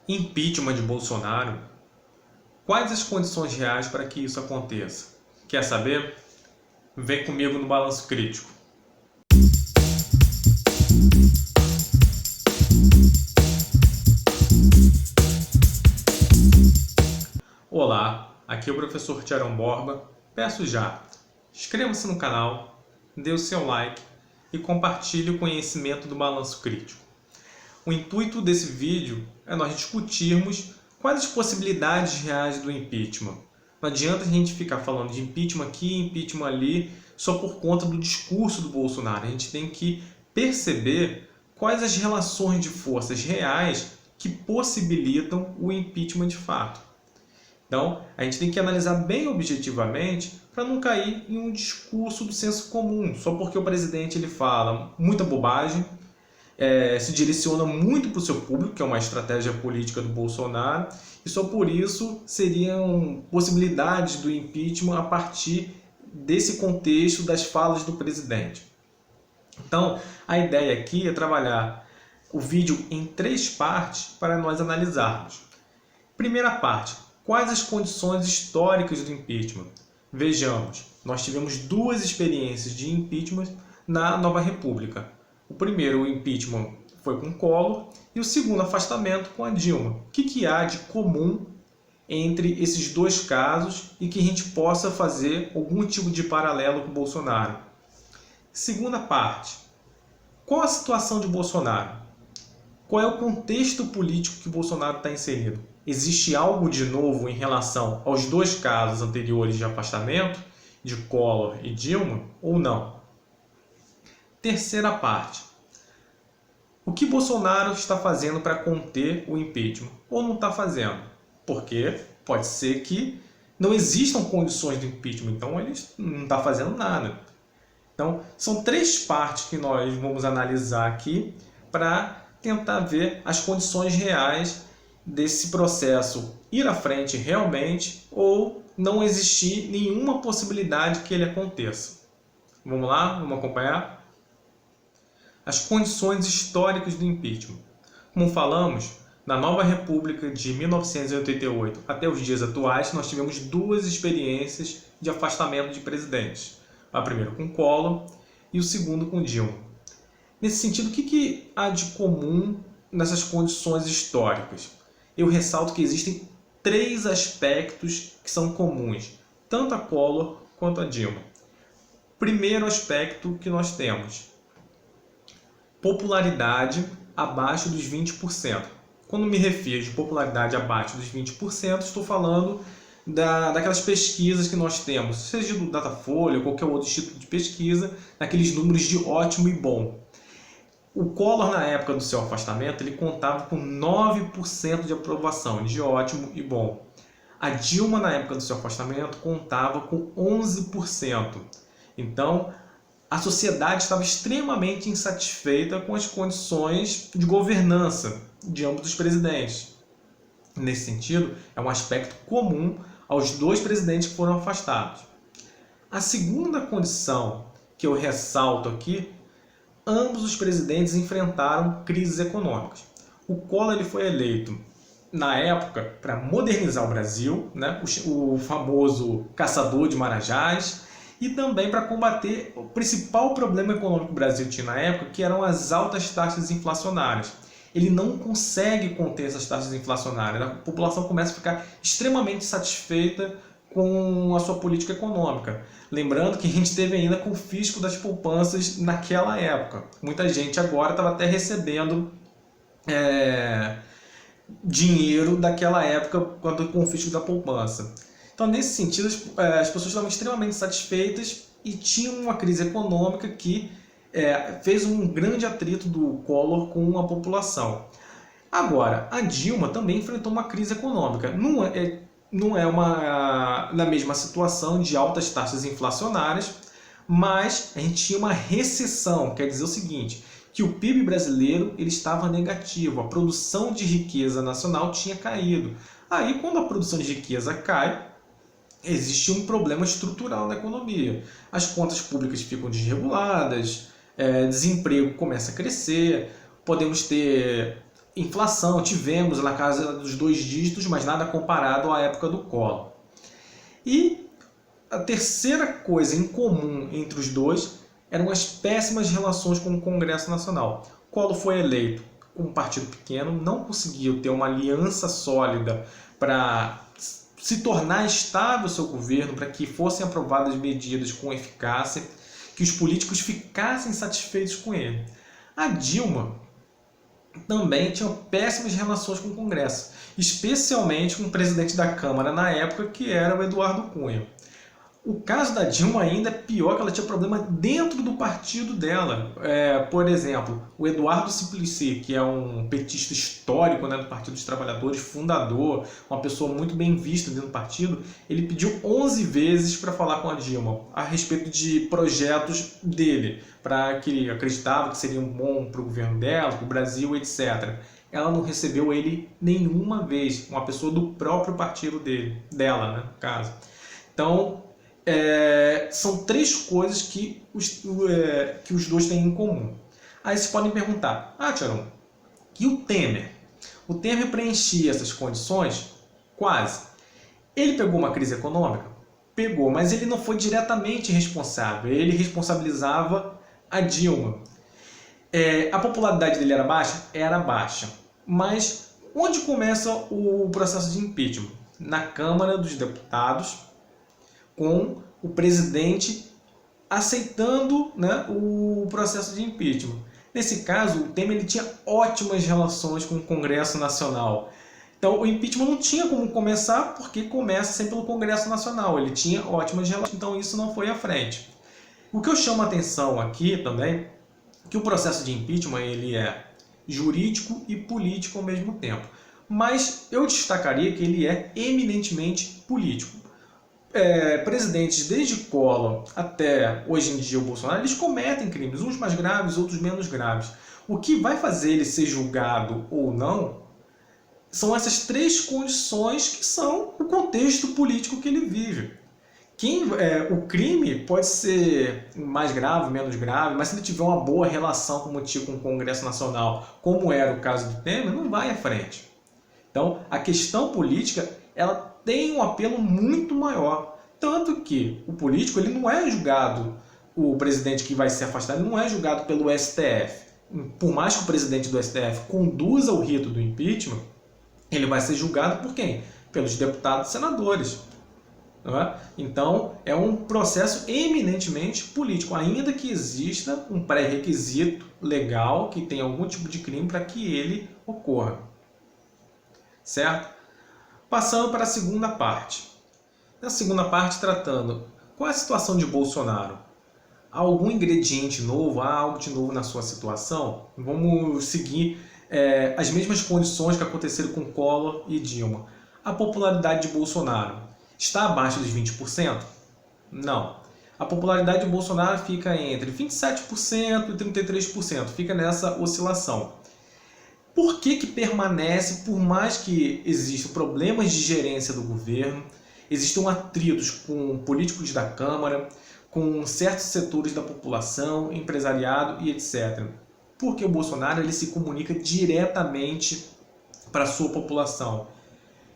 Impeachment de Bolsonaro? Quais as condições reais para que isso aconteça? Quer saber? Vem comigo no Balanço Crítico. Olá, aqui é o professor Tiarão Borba. Peço já, inscreva-se no canal, dê o seu like e compartilhe o conhecimento do Balanço Crítico. O intuito desse vídeo é nós discutirmos quais as possibilidades reais do impeachment. Não adianta a gente ficar falando de impeachment aqui, impeachment ali, só por conta do discurso do Bolsonaro. A gente tem que perceber quais as relações de forças reais que possibilitam o impeachment de fato. Então, a gente tem que analisar bem objetivamente para não cair em um discurso do senso comum, só porque o presidente ele fala muita bobagem, se direciona muito para o seu público, que é uma estratégia política do Bolsonaro, e só por isso seriam possibilidades do impeachment a partir desse contexto das falas do presidente. Então, a ideia aqui é trabalhar o vídeo em 3 partes para nós analisarmos. Primeira parte, quais as condições históricas do impeachment? Vejamos, nós tivemos 2 experiências de impeachment na Nova República. O primeiro, o impeachment, foi com Collor e o segundo, afastamento, com a Dilma. O que há de comum entre esses 2 casos e que a gente possa fazer algum tipo de paralelo com o Bolsonaro? Segunda parte, qual a situação de Bolsonaro? Qual é o contexto político que o Bolsonaro está inserido? Existe algo de novo em relação aos 2 casos anteriores de afastamento, de Collor e Dilma, ou não? Terceira parte. O que Bolsonaro está fazendo para conter o impeachment? Ou não está fazendo? Porque pode ser que não existam condições de impeachment, então ele não está fazendo nada. Então, são 3 partes que nós vamos analisar aqui para tentar ver as condições reais desse processo ir à frente realmente ou não existir nenhuma possibilidade que ele aconteça. Vamos lá? Vamos acompanhar? As condições históricas do impeachment. Como falamos, na Nova República de 1988 até os dias atuais, nós tivemos 2 experiências de afastamento de presidentes. A primeira com Collor e o segundo com Dilma. Nesse sentido, o que há de comum nessas condições históricas? Eu ressalto que existem 3 aspectos que são comuns, tanto a Collor quanto a Dilma. Primeiro aspecto que nós temos: popularidade abaixo dos 20%. Quando me refiro de popularidade abaixo dos 20%, estou falando daquelas pesquisas que nós temos, seja do Datafolha ou qualquer outro instituto de pesquisa, naqueles números de ótimo e bom. O Collor, na época do seu afastamento, ele contava com 9% de aprovação, de ótimo e bom. A Dilma, na época do seu afastamento, contava com 11%. Então, a sociedade estava extremamente insatisfeita com as condições de governança de ambos os presidentes. Nesse sentido, é um aspecto comum aos 2 presidentes que foram afastados. A segunda condição que eu ressalto aqui: ambos os presidentes enfrentaram crises econômicas. O Collor ele foi eleito, na época, para modernizar o Brasil, né? o famoso caçador de marajás, e também para combater o principal problema econômico que o Brasil tinha na época, que eram as altas taxas inflacionárias. Ele não consegue conter essas taxas inflacionárias. A população começa a ficar extremamente satisfeita com a sua política econômica. Lembrando que a gente teve ainda confisco das poupanças naquela época. Muita gente agora estava até recebendo dinheiro daquela época, quando o confisco da poupança. Então, nesse sentido, as pessoas estavam extremamente satisfeitas e tinham uma crise econômica que fez um grande atrito do Collor com a população. Agora, a Dilma também enfrentou uma crise econômica. Não é na mesma situação de altas taxas inflacionárias, mas a gente tinha uma recessão. Quer dizer o seguinte, que o PIB brasileiro ele estava negativo, a produção de riqueza nacional tinha caído. Aí, quando a produção de riqueza cai, existe um problema estrutural na economia. As contas públicas ficam desreguladas, desemprego começa a crescer, podemos ter inflação, tivemos na casa dos 2 dígitos, mas nada comparado à época do Collor. E a terceira coisa em comum entre os dois eram as péssimas relações com o Congresso Nacional. Collor foi eleito com um partido pequeno, não conseguiu ter uma aliança sólida para se tornar estável o seu governo, para que fossem aprovadas medidas com eficácia, que os políticos ficassem satisfeitos com ele. A Dilma também tinha péssimas relações com o Congresso, especialmente com o presidente da Câmara na época, que era o Eduardo Cunha. O caso da Dilma ainda é pior, que ela tinha problema dentro do partido dela. Por exemplo, o Eduardo Suplicy, que é um petista histórico, né, do Partido dos Trabalhadores, fundador, uma pessoa muito bem vista dentro do partido, ele pediu 11 vezes para falar com a Dilma a respeito de projetos dele, para que ele acreditava que seriam bom para o governo dela, para o Brasil, etc. Ela não recebeu ele nenhuma vez, uma pessoa do próprio partido dela, né, no caso. Então, são 3 coisas que os dois têm em comum. Aí vocês podem perguntar, Tiago, e o Temer? O Temer preenchia essas condições? Quase. Ele pegou uma crise econômica? Pegou, mas ele não foi diretamente responsável. Ele responsabilizava a Dilma. A popularidade dele era baixa? Era baixa. Mas onde começa o processo de impeachment? Na Câmara dos Deputados, com o presidente aceitando, né, o processo de impeachment. Nesse caso, o Temer ele tinha ótimas relações com o Congresso Nacional. Então, o impeachment não tinha como começar, porque começa sempre pelo Congresso Nacional. Ele tinha ótimas relações, então isso não foi à frente. O que eu chamo a atenção aqui também, é que o processo de impeachment ele é jurídico e político ao mesmo tempo. Mas eu destacaria que ele é eminentemente político. Presidentes desde Collor até hoje em dia o Bolsonaro, eles cometem crimes, uns mais graves, outros menos graves. O que vai fazer ele ser julgado ou não são essas 3 condições que são o contexto político que ele vive. O crime pode ser mais grave, menos grave, mas se ele tiver uma boa relação como tinha com o Congresso Nacional, como era o caso do Temer, não vai à frente. Então, a questão política, ela tem um apelo muito maior. Tanto que o político ele não é julgado, o presidente que vai ser afastado, ele não é julgado pelo STF. Por mais que o presidente do STF conduza o rito do impeachment, ele vai ser julgado por quem? Pelos deputados e senadores. Não é? Então, é um processo eminentemente político, ainda que exista um pré-requisito legal que tenha algum tipo de crime para que ele ocorra. Certo? Passando para a segunda parte. Na segunda parte, tratando qual é a situação de Bolsonaro. Há algum ingrediente novo? Há algo de novo na sua situação? Vamos seguir as mesmas condições que aconteceram com Collor e Dilma. A popularidade de Bolsonaro está abaixo dos 20%? Não. A popularidade de Bolsonaro fica entre 27% e 33%. Fica nessa oscilação. Por que permanece, por mais que existam problemas de gerência do governo, existam atritos com políticos da Câmara, com certos setores da população, empresariado e etc. Porque o Bolsonaro ele se comunica diretamente para a sua população.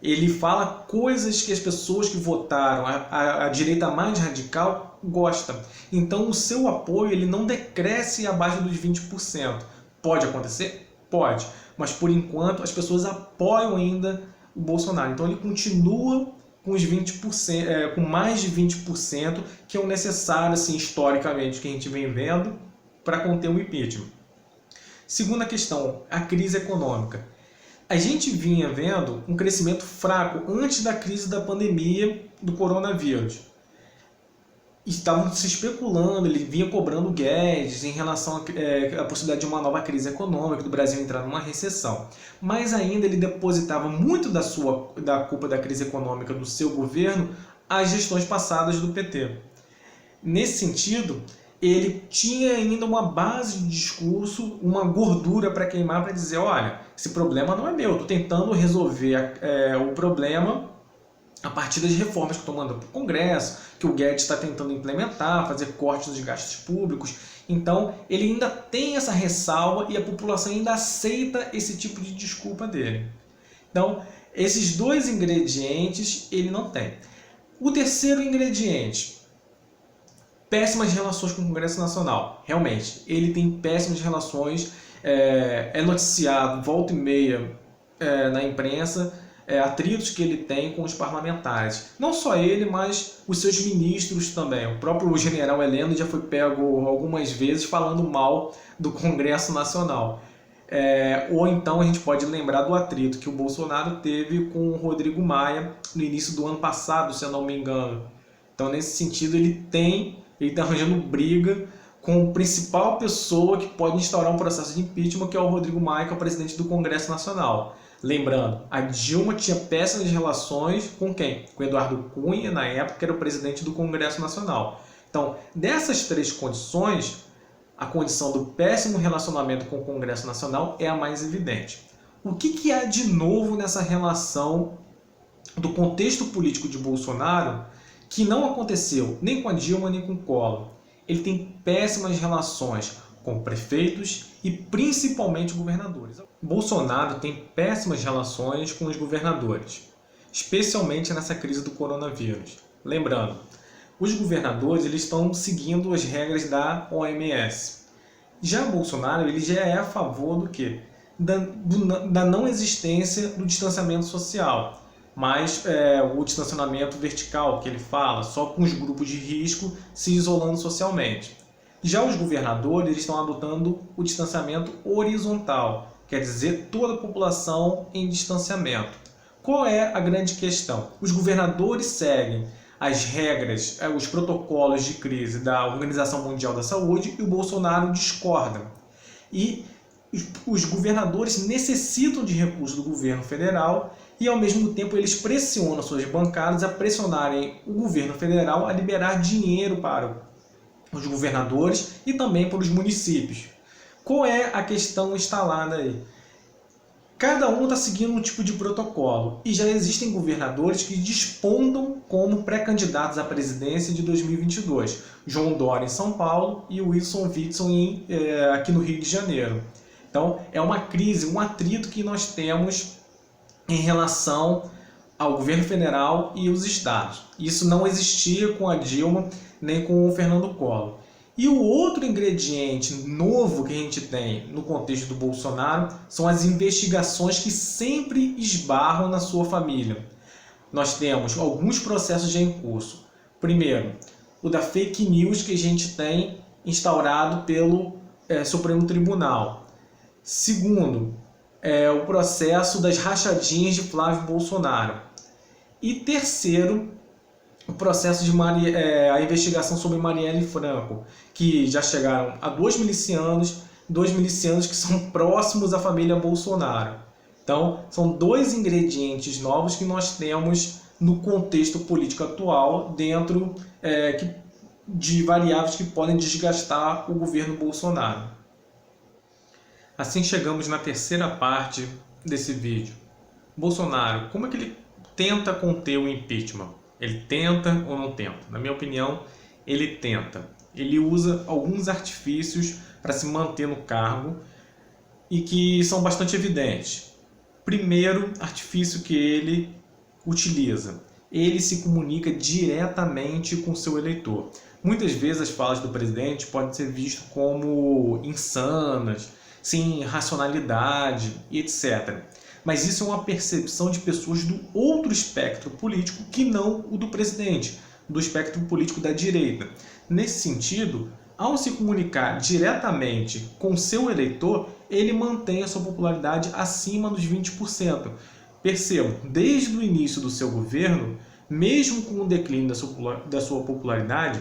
Ele fala coisas que as pessoas que votaram, a direita mais radical, gostam. Então o seu apoio ele não decresce abaixo dos 20%. Pode acontecer? Pode. Mas por enquanto as pessoas apoiam ainda o Bolsonaro. Então ele continua com os 20%, com mais de 20%, que é o necessário, assim, historicamente, que a gente vem vendo para conter o impeachment. Segunda questão, a crise econômica. A gente vinha vendo um crescimento fraco antes da crise da pandemia do coronavírus. Estavam se especulando, ele vinha cobrando Guedes em relação à possibilidade de uma nova crise econômica, do Brasil entrar numa recessão. Mas ainda ele depositava muito da culpa da crise econômica do seu governo às gestões passadas do PT. Nesse sentido, ele tinha ainda uma base de discurso, uma gordura para queimar para dizer, olha, esse problema não é meu, estou tentando resolver o problema a partir das reformas que estou mandando para o Congresso, que o Guedes está tentando implementar, fazer cortes nos gastos públicos. Então, ele ainda tem essa ressalva e a população ainda aceita esse tipo de desculpa dele. Então, esses dois ingredientes ele não tem. O terceiro ingrediente, péssimas relações com o Congresso Nacional. Realmente, ele tem péssimas relações, é noticiado volta e meia na imprensa, atritos que ele tem com os parlamentares. Não só ele, mas os seus ministros também. O próprio general Heleno já foi pego algumas vezes falando mal do Congresso Nacional. Ou então a gente pode lembrar do atrito que o Bolsonaro teve com o Rodrigo Maia no início do ano passado, se eu não me engano. Então, nesse sentido, ele está arranjando briga com a principal pessoa que pode instaurar um processo de impeachment, que é o Rodrigo Maia, que é o presidente do Congresso Nacional. Lembrando, a Dilma tinha péssimas relações com quem? Com Eduardo Cunha, na época, que era o presidente do Congresso Nacional. Então, dessas três condições, a condição do péssimo relacionamento com o Congresso Nacional é a mais evidente. O que há de novo nessa relação do contexto político de Bolsonaro que não aconteceu nem com a Dilma nem com o Collor? Ele tem péssimas relações com prefeitos e principalmente governadores. Bolsonaro tem péssimas relações com os governadores, especialmente nessa crise do coronavírus. Lembrando, os governadores eles estão seguindo as regras da OMS. Já Bolsonaro ele já é a favor do quê? Da não existência do distanciamento social, mas o distanciamento vertical que ele fala, só com os grupos de risco se isolando socialmente. Já os governadores eles estão adotando o distanciamento horizontal, quer dizer, toda a população em distanciamento. Qual é a grande questão? Os governadores seguem as regras, os protocolos de crise da Organização Mundial da Saúde e o Bolsonaro discorda. E os governadores necessitam de recursos do governo federal e, ao mesmo tempo, eles pressionam suas bancadas a pressionarem o governo federal a liberar dinheiro para os governadores e também para os municípios. Qual é a questão instalada aí? Cada um está seguindo um tipo de protocolo e já existem governadores que despontam como pré-candidatos à presidência de 2022. João Dória em São Paulo e Wilson Witzel aqui no Rio de Janeiro. Então é uma crise, um atrito que nós temos em relação ao governo federal e os estados. Isso não existia com a Dilma nem com o Fernando Collor. E o outro ingrediente novo que a gente tem no contexto do Bolsonaro são as investigações que sempre esbarram na sua família. Nós temos alguns processos já em curso. Primeiro, o da fake news que a gente tem instaurado pelo Supremo Tribunal. Segundo, o processo das rachadinhas de Flávio Bolsonaro. E terceiro, o processo de a investigação sobre Marielle Franco, que já chegaram a dois milicianos que são próximos à família Bolsonaro. Então, são dois ingredientes novos que nós temos no contexto político atual, dentro de variáveis que podem desgastar o governo Bolsonaro. Assim chegamos na terceira parte desse vídeo. Bolsonaro, como é que ele tenta conter o impeachment? Ele tenta ou não tenta? Na minha opinião, ele tenta. Ele usa alguns artifícios para se manter no cargo e que são bastante evidentes. Primeiro artifício que ele utiliza. Ele se comunica diretamente com seu eleitor. Muitas vezes as falas do presidente podem ser vistas como insanas, sem racionalidade, etc. Mas isso é uma percepção de pessoas do outro espectro político que não o do presidente, do espectro político da direita. Nesse sentido, ao se comunicar diretamente com seu eleitor, ele mantém a sua popularidade acima dos 20%. Percebam, desde o início do seu governo, mesmo com o declínio da sua popularidade,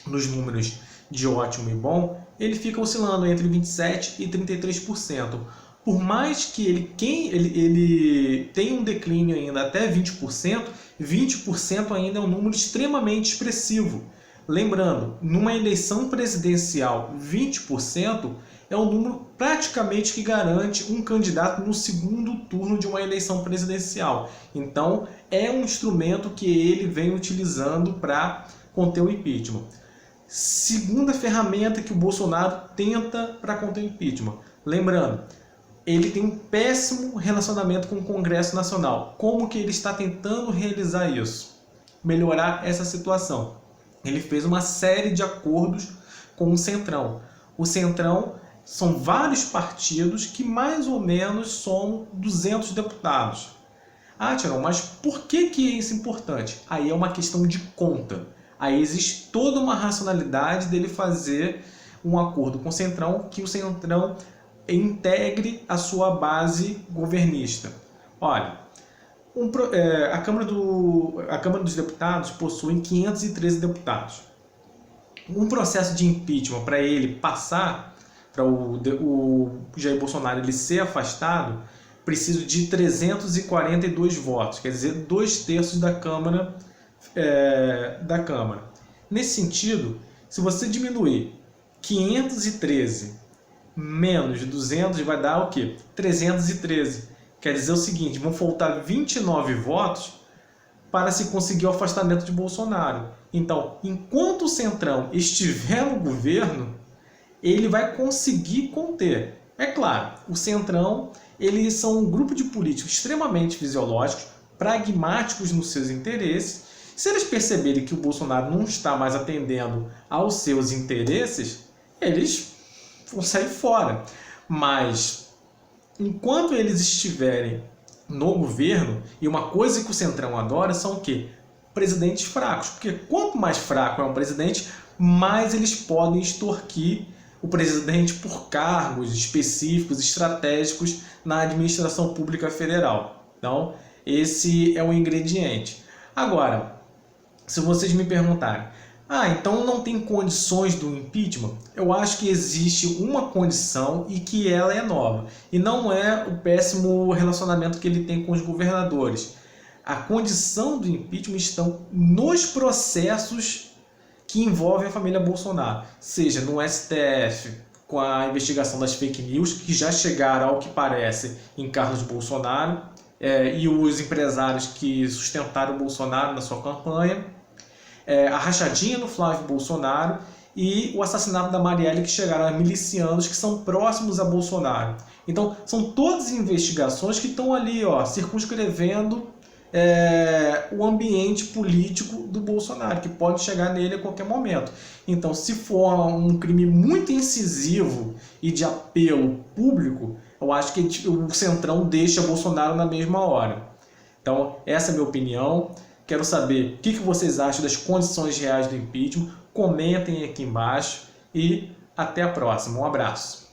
nos números de ótimo e bom, ele fica oscilando entre 27% e 33%. Por mais que ele tenha um declínio ainda até 20%, 20% ainda é um número extremamente expressivo. Lembrando, numa eleição presidencial, 20% é um número praticamente que garante um candidato no segundo turno de uma eleição presidencial. Então, é um instrumento que ele vem utilizando para conter o impeachment. segunda ferramenta que o Bolsonaro tenta para conter o impeachment. Lembrando, ele tem um péssimo relacionamento com o Congresso Nacional. Como que ele está tentando realizar isso? Melhorar essa situação. Ele fez uma série de acordos com o Centrão. O Centrão são vários partidos que mais ou menos somam 200 deputados. Ah, Tiarão, mas por que isso é importante? Aí é uma questão de conta. Aí existe toda uma racionalidade dele fazer um acordo com o Centrão, que o Centrão integre a sua base governista. Olha, a Câmara dos Deputados possui 513 deputados. Um processo de impeachment para ele passar, para o Jair Bolsonaro ele ser afastado, precisa de 342 votos, quer dizer, 2/3 da Câmara. Nesse sentido, se você diminuir 513 menos 200, vai dar o quê? 313. Quer dizer o seguinte, vão faltar 29 votos para se conseguir o afastamento de Bolsonaro. Então, enquanto o Centrão estiver no governo, ele vai conseguir conter. É claro, o Centrão, eles são um grupo de políticos extremamente fisiológicos, pragmáticos nos seus interesses. Se eles perceberem que o Bolsonaro não está mais atendendo aos seus interesses, eles vão sair fora. Mas, enquanto eles estiverem no governo, e uma coisa que o Centrão adora são o quê? Presidentes fracos. Porque quanto mais fraco é um presidente, mais eles podem extorquir o presidente por cargos específicos, estratégicos na administração pública federal. Então, esse é o ingrediente. Agora, se vocês me perguntarem, então não tem condições do impeachment? Eu acho que existe uma condição e que ela é nova. E não é o péssimo relacionamento que ele tem com os governadores. A condição do impeachment estão nos processos que envolvem a família Bolsonaro. Seja no STF, com a investigação das fake news, que já chegaram, ao que parece, em Carlos Bolsonaro, e os empresários que sustentaram o Bolsonaro na sua campanha, a rachadinha no Flávio Bolsonaro e o assassinato da Marielle, que chegaram a milicianos que são próximos a Bolsonaro. Então, são todas investigações que estão ali, circunscrevendo o ambiente político do Bolsonaro, que pode chegar nele a qualquer momento. Então, se for um crime muito incisivo e de apelo público, eu acho que o Centrão deixa Bolsonaro na mesma hora. Então, essa é a minha opinião. Quero saber o que vocês acham das condições reais do impeachment. Comentem aqui embaixo e até a próxima. Um abraço.